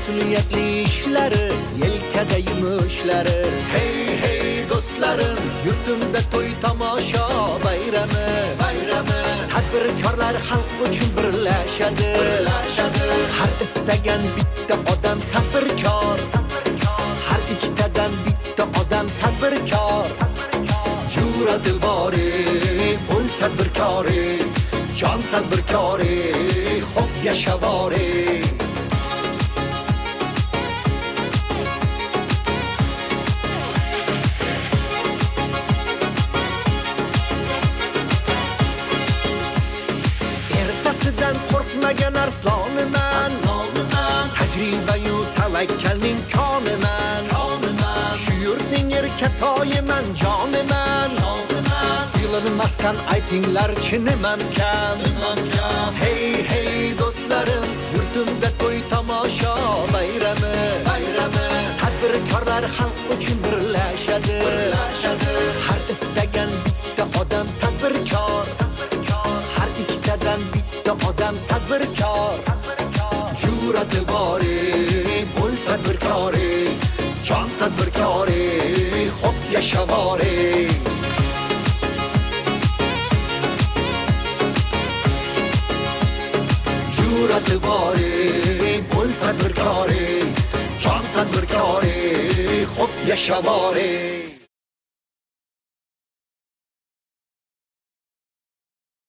mas'uliyatli ishlari, yelkada yumushlari. Hey hey do'stlarim, yurtimda to'y tomosha bayrami. Tadbirkorlar xalq uchun birlashadi. Har istagan bitta odam tadbirkor. Har ikkitadan bitta odam tadbirkor. Jura dilbori, bo'l tadbirkori, jon tadbirkori, xo'p yashavori. Ertasidan qo'rqmagan arsloniman. Tajriba-yu tavakkalning koniman. Shu yurtning erkatoyiman, joniman. Yililmasdan aytinglar chinimam kam. Hey hey do'stlarim, yurtimda to'y tomosha bayrami. Tadbirkorlar xalq uchun birlashadi. Har istagan bitta odam tadbirkor. Har ikkitadan bitta odam tadbirkor. Jur'ati bori, bo'l tadbirkori, jon tadbirkori, xo'p yashavori. Jur'ati bori, bo'l tadbirkori, jon tadbirkori, xo'p yashavori.